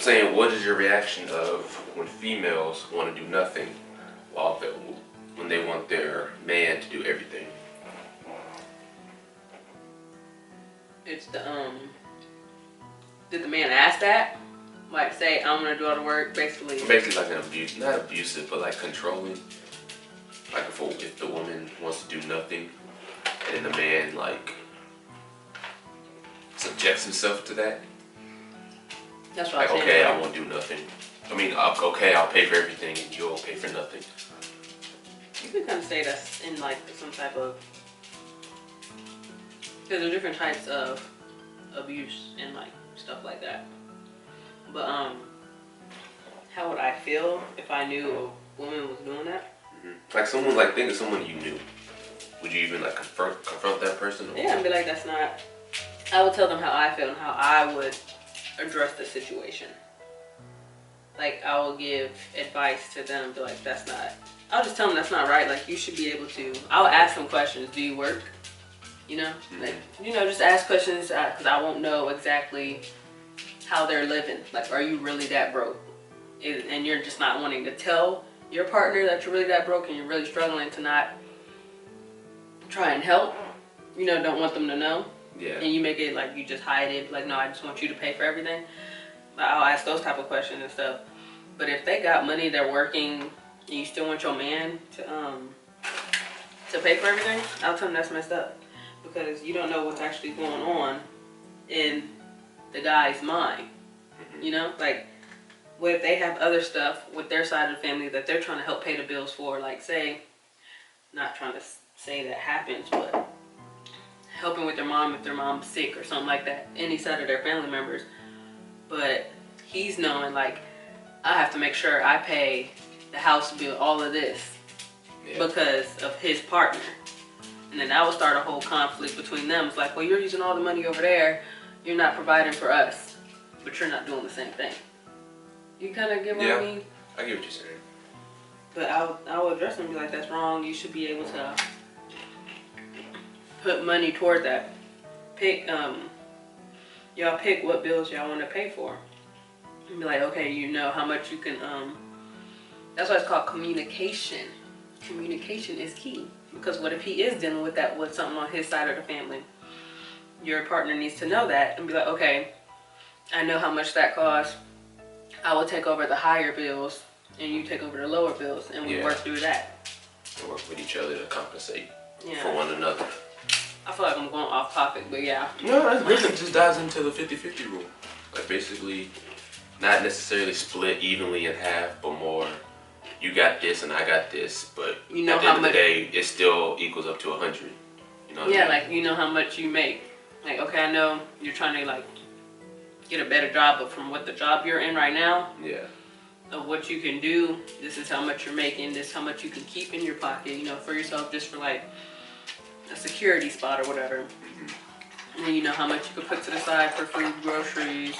saying, what is your reaction of when females want to do nothing while when they want their man to do everything? It's the did the man ask that? Like say I'm gonna do all the work, basically. Basically like an abuse, not abusive, but like controlling. Like if the woman wants to do nothing, and then the man like subjects himself to that. That's what like, I'm saying. Okay, I won't do nothing. I mean, okay, I'll pay for everything, and you'll pay for nothing. You can kind of say that's in like some type of, because there are different types of abuse and like stuff like that. But how would I feel if I knew a woman was doing that? Like someone, like think of someone you knew. Would you even like confront that person? Yeah, and be like, that's not. I would tell them how I feel and how I would address the situation. Like I will give advice to them, be like, that's not. I'll just tell them that's not right. Like you should be able to. I'll ask them questions. Do you work? You know, like just ask questions because I won't know exactly how they're living. Like, are you really that broke? And you're just not wanting to tell your partner that you're really that broke and you're really struggling to not try and help. Don't want them to know. Yeah. And you make it like you just hide it. Like, no, I just want you to pay for everything. I'll ask those type of questions and stuff. But if they got money, they're working, and you still want your man to pay for everything, I'll tell them that's messed up. Because you don't know what's actually going on in the guy's mind. Like, what if they have other stuff with their side of the family that they're trying to help pay the bills for? Like, say, not trying to say that happens, but helping with their mom if their mom's sick or something like that. Any side of their family members. But he's knowing, like, I have to make sure I pay the house bill, all of this, because of his partner. And then that will start a whole conflict between them. It's like, well, you're using all the money over there. You're not providing for us. But you're not doing the same thing. You kind of get what I mean? I get what you're saying. But I'll address them and be like, that's wrong. You should be able to put money toward that. Y'all pick what bills y'all want to pay for. And be like, okay, you know how much you can, that's why it's called communication. Communication is key. Because what if he is dealing with that, with something on his side of the family? Your partner needs to know that and be like, okay, I know how much that costs. I will take over the higher bills and you take over the lower bills, and we work through that. And work with each other to compensate for one another. I feel like I'm going off topic, but yeah. No, that's good. It just dives into the 50-50 rule. Like basically, not necessarily split evenly in half, but more, you got this and I got this, but at the end of the day, it still equals up to 100. You know what I mean? Like you know how much you make. Like, okay, I know you're trying to like get a better job, but from what the job you're in right now, of what you can do, this is how much you're making, this is how much you can keep in your pocket, for yourself, just for like a security spot or whatever. And then you know how much you can put to the side for food, groceries,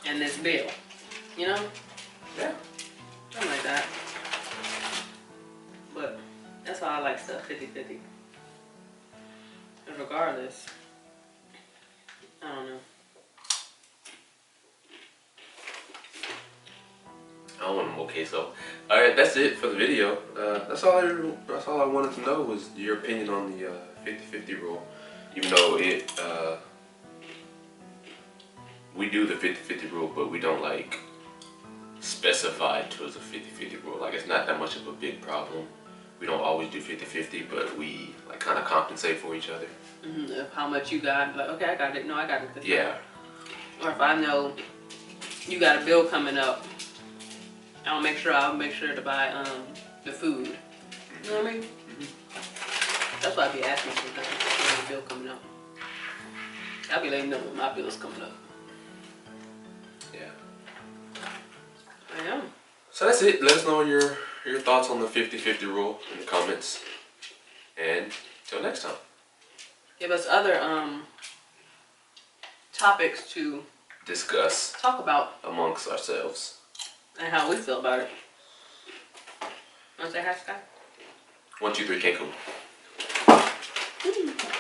and this bill. Yeah. Something like that. But that's why I like stuff 50-50. Because regardless, I don't know. I want them. Okay, so all right, that's it for the video. That's all I wanted to know was your opinion on the 50-50 rule. Even though we do the 50-50 rule, but we don't like specify it as a 50-50 rule. Like it's not that much of a big problem. We don't always do 50-50, but we like kind of compensate for each other. Of how much you got, like okay, I got it. No, I got it. This time. Or if I know you got a bill coming up, I'll make sure to buy the food. You know what I mean? That's why I be asking sometimes when the bill coming up. I'll be letting them know when my bill's coming up. I am. So that's it. Let us know your thoughts on the 50-50 rule in the comments. And till next time. Give us other topics to talk about amongst ourselves. And how we feel about it. Want to say hi, Sky? 1, 2, 3, Cancun.